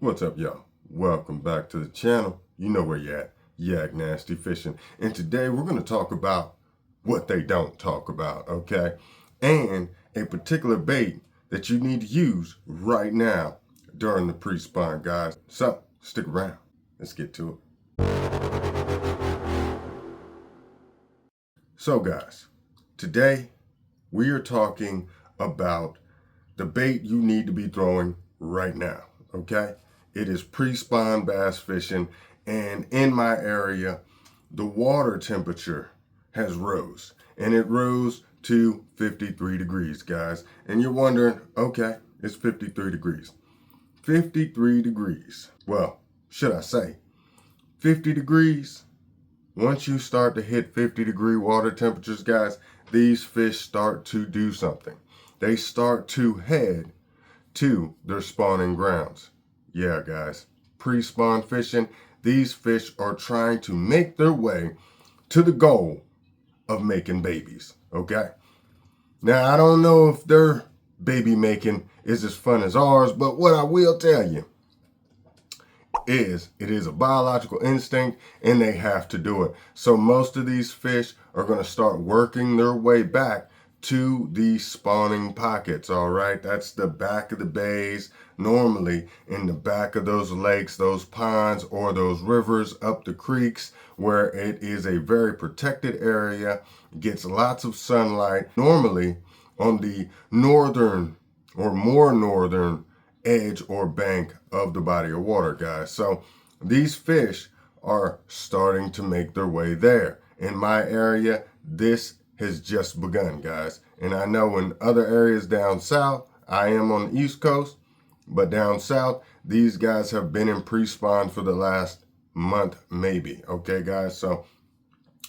What's up, y'all? Welcome back to the channel. You know where you're at. Yak Nasty Fishing. And today we're going to talk about what they don't talk about, okay? And a particular bait that you need to use right now during the pre-spawn, guys. So, stick around. Let's get to it. So, guys, today we are talking about the bait you need to be throwing right now, okay? It is pre-spawn bass fishing, and in my area, the water temperature has rose, and it rose to 53 degrees, guys. And you're wondering, okay, it's 53 degrees. 53 degrees. Well, should I say 50 degrees? Once you start to hit 50-degree water temperatures, guys, these fish start to do something. They start to head to their spawning grounds. Yeah, guys, pre-spawn fishing, these fish are trying to make their way to the goal of making babies, okay? Now, I don't know if their baby making is as fun as ours, but what I will tell you is it is a biological instinct and they have to do it. So most of these fish are going to start working their way back to the spawning pockets, all right? That's the back of the bays, normally in the back of those lakes, those ponds, or those rivers up the creeks where it is a very protected area, gets lots of sunlight, normally on the northern or more northern edge or bank of the body of water, guys. So these fish are starting to make their way there. In my area, this has just begun, guys. And I know in other areas down south, I am on the East Coast, but down south, these guys have been in pre-spawn for the last month, maybe. Okay, guys? So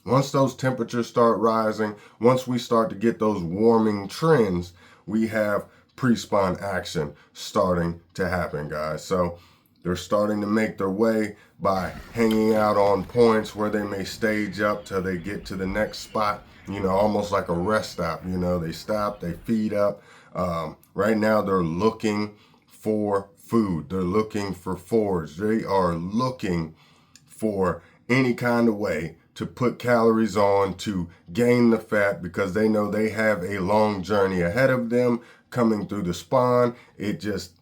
once those temperatures start rising, once we start to get those warming trends, we have pre-spawn action starting to happen, guys. So they're starting to make their way by hanging out on points where they may stage up till they get to the next spot, you know, almost like a rest stop. You know, they stop, they feed up. Right now they're looking for food. They're looking for forage. They are looking for any kind of way to put calories on to gain the fat, because they know they have a long journey ahead of them coming through the spawn. It just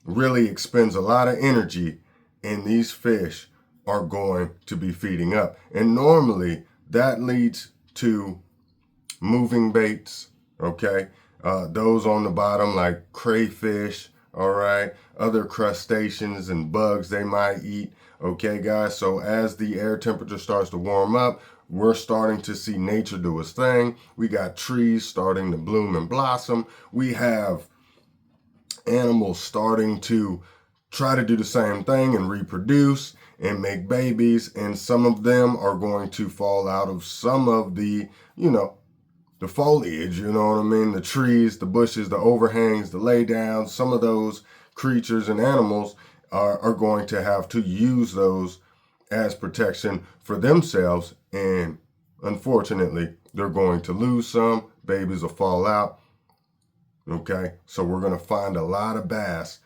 really expends a lot of energy, and these fish are going to be feeding up. And normally that leads to moving baits, okay? Those on the bottom like crayfish, all right? Other crustaceans and bugs they might eat, okay, guys? So as the air temperature starts to warm up, we're starting to see nature do its thing. We got trees starting to bloom and blossom. We have animals starting to try to do the same thing and reproduce and make babies. And some of them are going to fall out of some of the, you know, the foliage, you know what I mean? The trees, the bushes, the overhangs, the laydowns. Some of those creatures and animals are going to have to use those as protection for themselves, and unfortunately they're going to lose some. Babies will fall out, okay? So we're going to find a lot of bass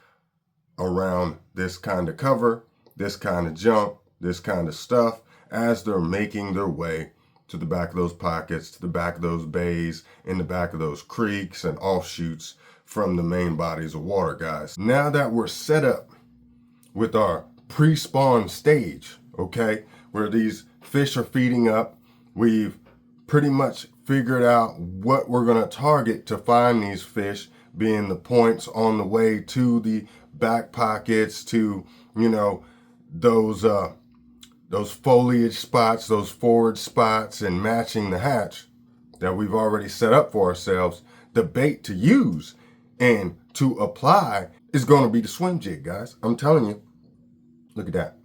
around this kind of cover, this kind of junk, this kind of stuff, as they're making their way to the back of those pockets, to the back of those bays, in the back of those creeks and offshoots from the main bodies of water, guys. Now that we're set up with our pre-spawn stage, okay, where these fish are feeding up, we've pretty much figured out what we're going to target to find these fish, being the points on the way to the back pockets, to, you know, those foliage spots, those forage spots, and matching the hatch that we've already set up for ourselves. The bait to use and to apply is going to be the swim jig, guys. I'm telling you, look at that.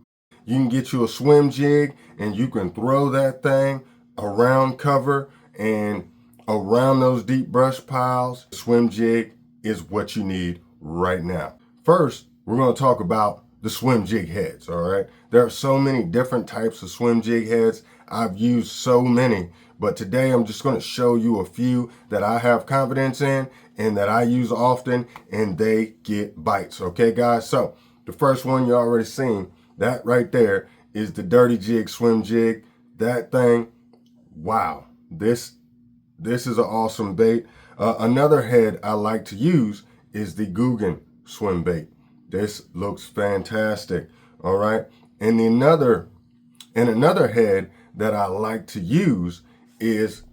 You can get you a swim jig and you can throw that thing around cover and around those deep brush piles. Swim jig is what you need right now. First, we're going to talk about the swim jig heads, all right? There are so many different types of swim jig heads. I've used so many, but today I'm just going to show you a few that I have confidence in and that I use often, and they get bites, okay, guys? So The first one you already seen. That right there is the Dirty Jig swim jig. That thing, wow. This is an awesome bait. Another head I like to use is the Guggen swim bait. This looks fantastic. All right. And another head that I like to use is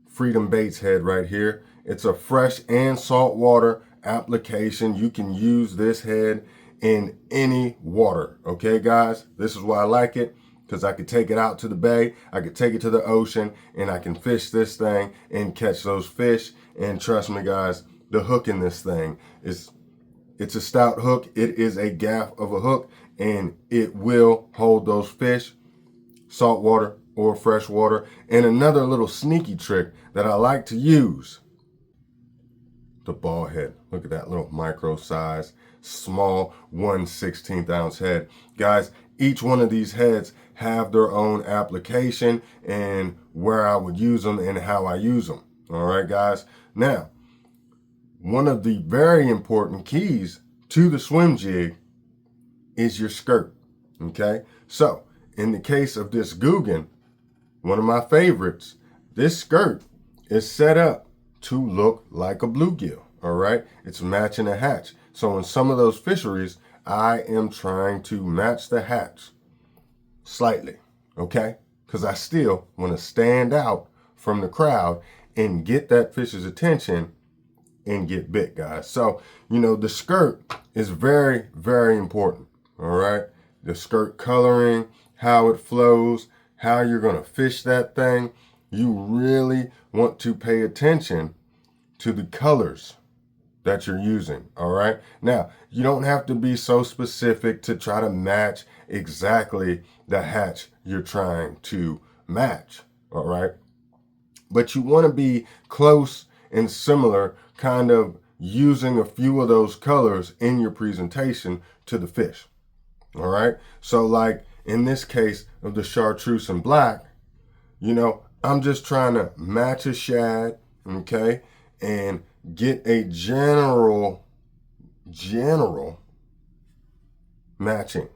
Freedom Baits head right here. It's a fresh and saltwater application. You can use this head in any water. Okay, guys, this is why I like it, because I could take it out to the bay, I could take it to the ocean, and I can fish this thing and catch those fish. And trust me, guys, the hook in this thing it's a stout hook. It is a gaff of a hook, and it will hold those fish, saltwater or freshwater. And another little sneaky trick that I like to use, the ball head. Look at that little micro size, small 1/16 ounce head. Guys, each one of these heads have their own application and where I would use them and how I use them. All right, guys. Now, one of the very important keys to the swim jig is your skirt. Okay, so in the case of this Guggen, one of my favorites, this skirt is set up to look like a bluegill. All right, it's matching a hatch. So in some of those fisheries, I am trying to match the hatch slightly, okay? Because I still want to stand out from the crowd and get that fish's attention and get bit, guys. So, you know, the skirt is very, very important, all right? The skirt coloring, how it flows, how you're going to fish that thing. You really want to pay attention to the colors that you're using, all right? Now, you don't have to be so specific to try to match exactly the hatch you're trying to match, all right? But you want to be close and similar, kind of using a few of those colors in your presentation to the fish, all right? So like in this case of the chartreuse and black, you know, I'm just trying to match a shad, okay, and get a general matching,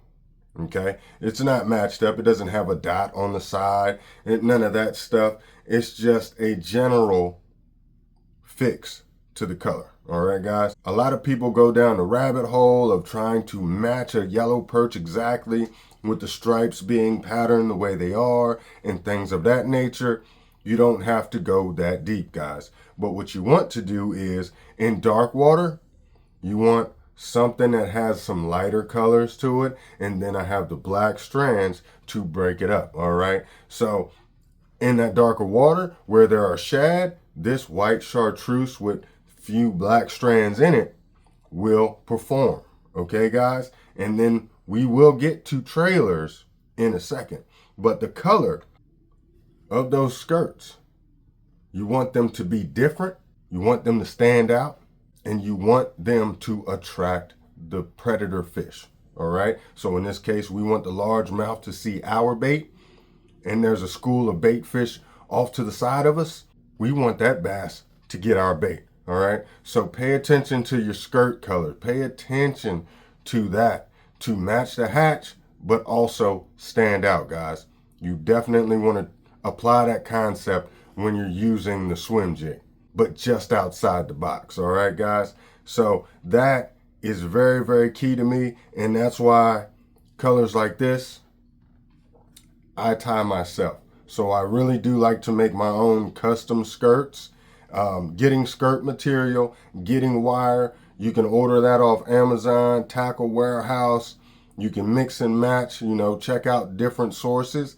okay? It's not matched up. It doesn't have a dot on the side, and none of that stuff. It's just a general fix to the color. All right, guys. A lot of people go down the rabbit hole of trying to match a yellow perch exactly with the stripes being patterned the way they are and things of that nature. You don't have to go that deep, guys. But what you want to do is, in dark water, you want something that has some lighter colors to it, and then I have the black strands to break it up, all right? So in that darker water where there are shad, this white chartreuse with few black strands in it will perform, okay, guys? And then we will get to trailers in a second. But the color of those skirts, you want them to be different, you want them to stand out, and you want them to attract the predator fish, all right? So in this case, we want the largemouth to see our bait, and there's a school of bait fish off to the side of us. We want that bass to get our bait, all right? So pay attention to your skirt color. Pay attention to that to match the hatch, but also stand out, guys. You definitely want to apply that concept when you're using the swim jig, but just outside the box, all right, guys? So that is very, very key to me, and that's why colors like this, I tie myself. So I really do like to make my own custom skirts. Getting skirt material, getting wire, you can order that off Amazon, Tackle Warehouse. You can mix and match, you know, check out different sources,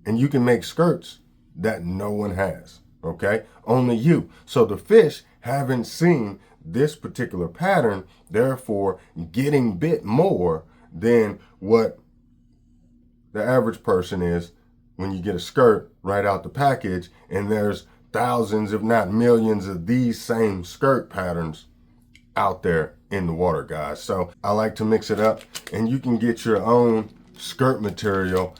and you can make skirts that no one has, okay? Only you. So the fish haven't seen this particular pattern, therefore getting bit more than what the average person is when you get a skirt right out the package, and there's thousands, if not millions, of these same skirt patterns out there in the water, guys. So I like to mix it up, and you can get your own skirt material.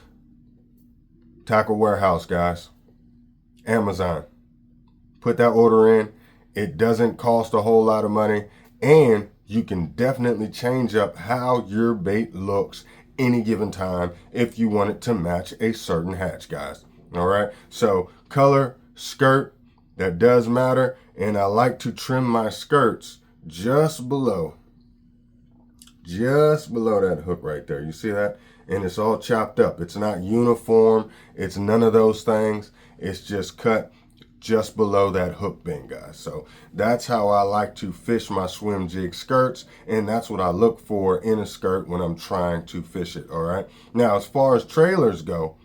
Tackle Warehouse, guys. Amazon. Put that order in. It doesn't cost a whole lot of money, and you can definitely change up how your bait looks any given time if you want it to match a certain hatch, guys. All right, so color, skirt, that does matter. And I like to trim my skirts just below that hook right there. You see that? And it's all chopped up. It's not uniform. It's none of those things. It's just cut just below that hook bend, guys. So that's how I like to fish my swim jig skirts, and that's what I look for in a skirt when I'm trying to fish it. All right, now as far as trailers go,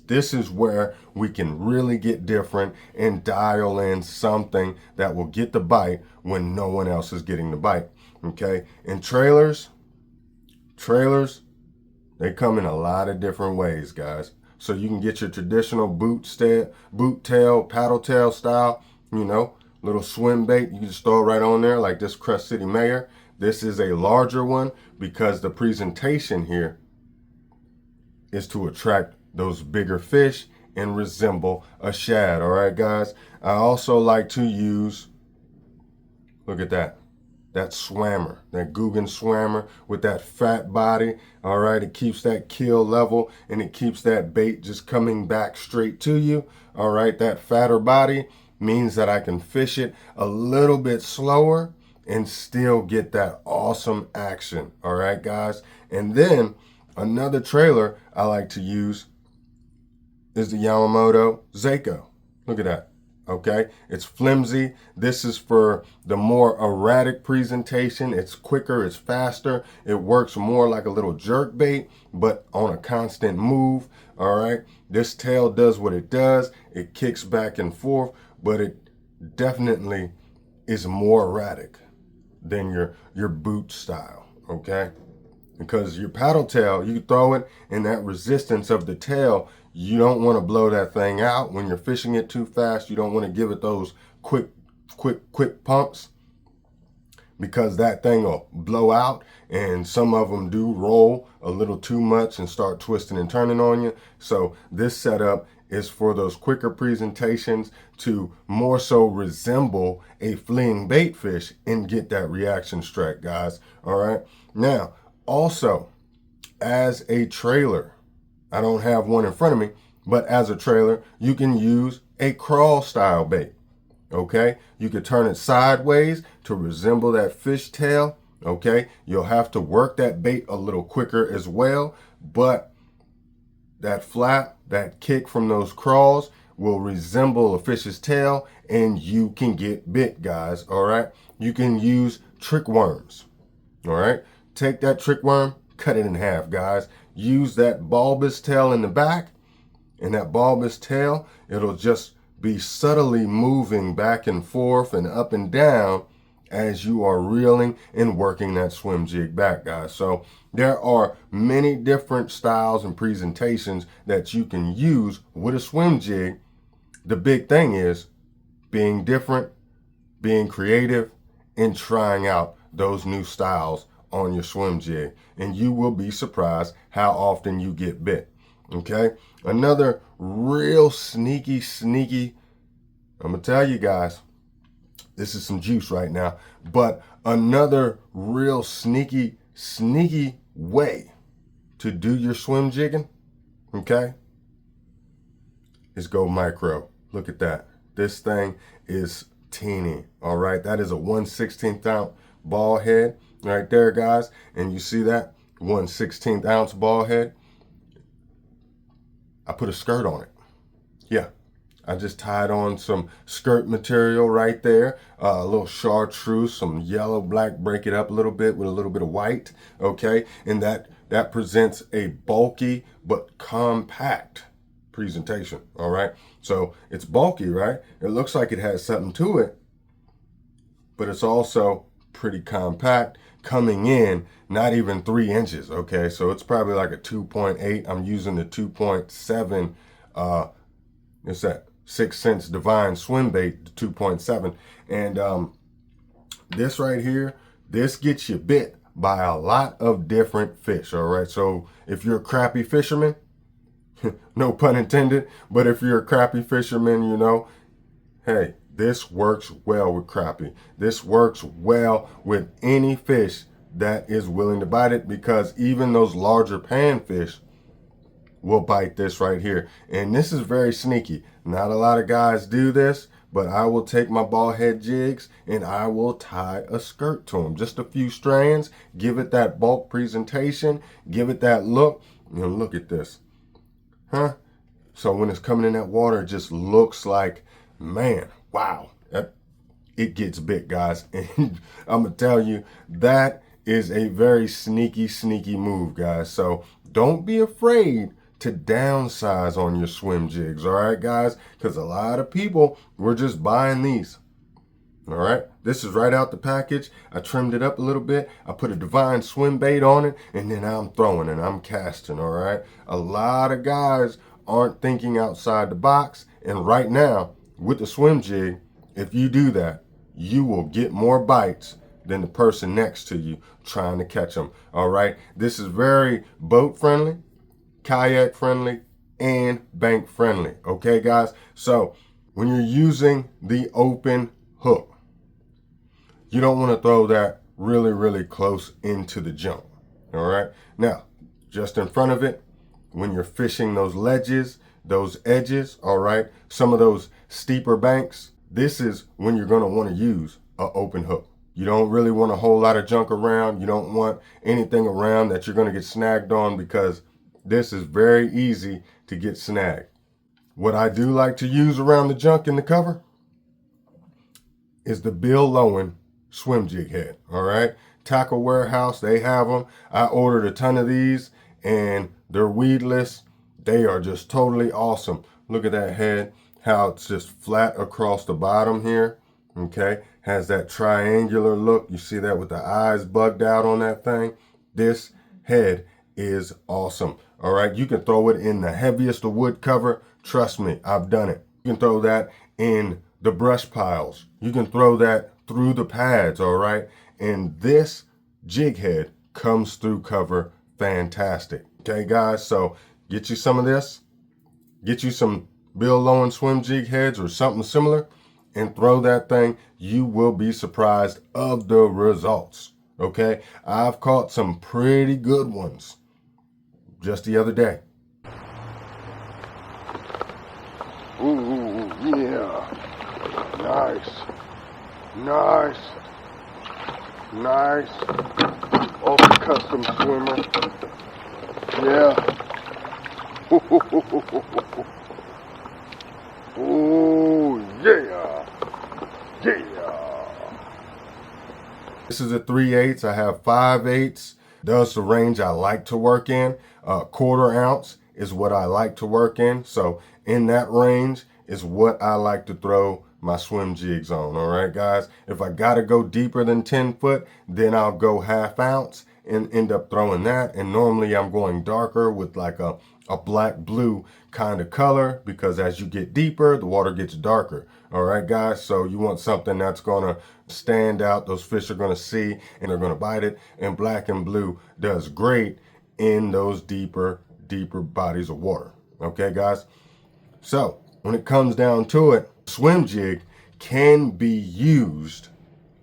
this is where we can really get different and dial in something that will get the bite when no one else is getting the bite. Okay, and trailers, they come in a lot of different ways, guys. So you can get your traditional boot tail, paddle tail style, little swim bait. You can just throw it right on there like this Crest City Mayor. This is a larger one because the presentation here is to attract those bigger fish and resemble a shad. All right, guys. I also like to use, look at that swammer, that Guggen swammer with that fat body. All right, it keeps that kill level and it keeps that bait just coming back straight to you. All right, that fatter body means that I can fish it a little bit slower and still get that awesome action. All right, guys. And then another trailer I like to use is the Yamamoto Seiko. Look at that. Okay, it's flimsy. This is for the more erratic presentation. It's quicker, it's faster. It works more like a little jerk bait, but on a constant move. All right, this tail does what it does. It kicks back and forth, but it definitely is more erratic than your boot style. Okay, because your paddle tail, you throw it, and that resistance of the tail, you don't want to blow that thing out when you're fishing it too fast. You don't want to give it those quick pumps, because that thing will blow out, and some of them do roll a little too much and start twisting and turning on you. So this setup is for those quicker presentations to more so resemble a fleeing bait fish and get that reaction strike, guys. All right, now also as a trailer, I don't have one in front of me, but as a trailer, you can use a crawl style bait. Okay, you could turn it sideways to resemble that fish tail. Okay, you'll have to work that bait a little quicker as well, but that flap, that kick from those crawls will resemble a fish's tail, and you can get bit, guys. All right, you can use trick worms. All right, take that trick worm, cut it in half, guys. Use that bulbous tail in the back, and that bulbous tail, it'll just be subtly moving back and forth and up and down as you are reeling and working that swim jig back, guys. So there are many different styles and presentations that you can use with a swim jig. The big thing is being different, being creative, and trying out those new styles on your swim jig, and you will be surprised how often you get bit. Okay, another real sneaky, I'm gonna tell you guys, this is some juice right now, but another real sneaky way to do your swim jigging, okay, is go micro. Look at that. This thing is teeny. All right, that is a 1/16 ounce ball head right there, guys. And you see that 1/16 ounce ball head? I put a skirt on it. Yeah, I just tied on some skirt material right there, a little chartreuse, some yellow, black, break it up a little bit with a little bit of white. Okay, and that presents a bulky but compact presentation. All right, so it's bulky, right? It looks like it has something to it, but it's also pretty compact, coming in not even 3 inches. Okay, so it's probably like a 2.8. I'm using the 2.7 it's that 6 Sense Divine swim bait, the 2.7. And this right here, this gets you bit by a lot of different fish. All right, so if you're a crappie fisherman, no pun intended, but if you're a crappie fisherman, hey, This works well with crappie. This works well with any fish that is willing to bite it, because even those larger panfish will bite this right here. And this is very sneaky. Not a lot of guys do this, but I will take my ball head jigs and I will tie a skirt to them. Just a few strands, give it that bulk presentation, give it that look. You know, look at this. Huh? So when it's coming in that water, it just looks like, man, wow. It gets bit, guys. And I'm going to tell you, that is a very sneaky, sneaky move, guys. So don't be afraid to downsize on your swim jigs, all right, guys? Because a lot of people were just buying these. All right, this is right out the package. I trimmed it up a little bit. I put a Divine swim bait on it, and then I'm throwing and I'm casting, all right? A lot of guys aren't thinking outside the box, and right now, with the swim jig, if you do that, you will get more bites than the person next to you trying to catch them, all right? This is very boat friendly, kayak friendly, and bank friendly, okay, guys? So when you're using the open hook, you don't want to throw that really, really close into the junk, all right? Now, just in front of it, when you're fishing those ledges, those edges, all right, some of those steeper banks, this is when you're going to want to use an open hook. You don't really want a whole lot of junk around. You don't want anything around that you're going to get snagged on, because this is very easy to get snagged. What I do like to use around the junk in the cover is the Bill Lowen swim jig head, all right? Tackle Warehouse, they have them. I ordered a ton of these, and they're weedless. They are just totally awesome. Look at that head, how it's just flat across the bottom here, okay? Has that triangular look. You see that with the eyes bugged out on that thing? This head is awesome, all right? You can throw it in the heaviest of wood cover. Trust me, I've done it. You can throw that in the brush piles. You can throw that through the pads, all right? And this jig head comes through cover fantastic. Okay, guys, so get you some of this. Get you some Bill Lowen swim jig heads or something similar, and throw that thing. You will be surprised of the results, okay? I've caught some pretty good ones just the other day. Ooh, yeah. Nice. Nice. Nice. Oh, custom swimmer. Yeah. Oh, yeah. Yeah. This is a 3/8. I have 5/8. Does the range I like to work in. 1/4 ounce is what I like to work in. So in that range is what I like to throw my swim jigs on, all right, guys? If I gotta go deeper than 10 foot, then I'll go 1/2 ounce and end up throwing that. And normally I'm going darker with like a black blue kind of color, because as you get deeper, the water gets darker, all right, guys? So you want something that's gonna stand out. Those fish are gonna see and they're gonna bite it. And black and blue does great in those deeper bodies of water, okay, guys? So when it comes down to it, swim jig can be used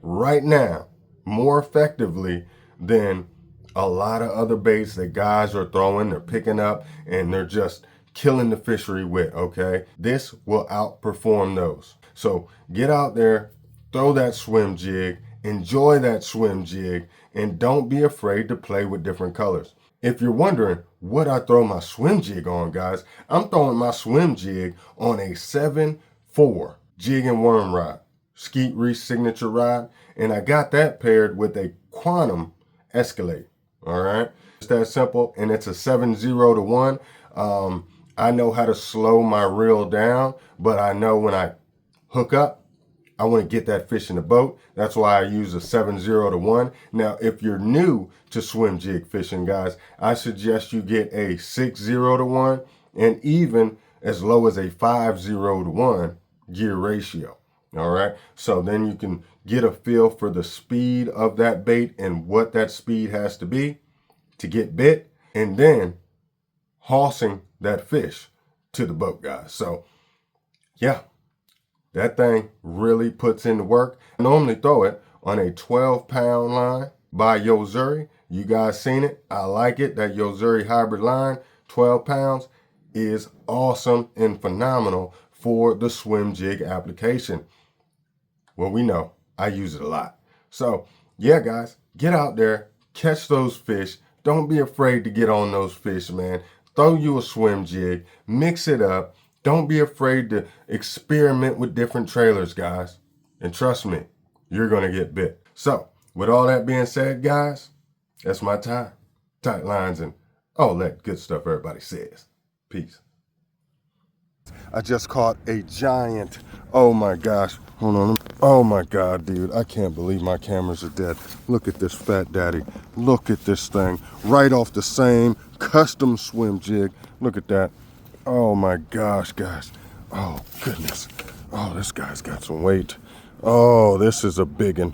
right now more effectively than a lot of other baits that guys are throwing, they're picking up, and they're just killing the fishery with, okay? This will outperform those. So get out there, throw that swim jig, enjoy that swim jig, and don't be afraid to play with different colors. If you're wondering what I throw my swim jig on, guys, I'm throwing my swim jig on a 7/4 jig and worm rod, Skeet Reese signature rod, and I got that paired with a Quantum Escalate, all right? It's that simple, and it's a 7/0 to 1. I know how to slow my reel down, but I know when I hook up, I want to get that fish in the boat. That's why I use a 7/0 to 1. Now, if you're new to swim jig fishing, guys, I suggest you get a 6/0 to 1 and even as low as a 5/0 to 1 gear ratio. All right. So then you can get a feel for the speed of that bait and what that speed has to be to get bit, and then horsing that fish to the boat, guys. So yeah, That thing really puts in the work. I normally throw it on a 12-pound line by Yozuri. You guys seen it. I like it. That Yozuri hybrid line, 12 pounds, is awesome and phenomenal for the swim jig application. Well, we know I use it a lot. So, yeah, guys, get out there, catch those fish. Don't be afraid to get on those fish, man. Throw you a swim jig, mix it up. Don't be afraid to experiment with different trailers, guys. And trust me, you're going to get bit. So, with all that being said, guys, that's my time. Tight lines and all that good stuff everybody says. Peace. I just caught a giant. Oh my gosh. Hold on. Oh my God, dude. I can't believe my cameras are dead. Look at this fat daddy. Look at this thing. Right off the same custom swim jig. Look at that. Oh my gosh, guys. Oh goodness. Oh, this guy's got some weight. Oh, this is a big one.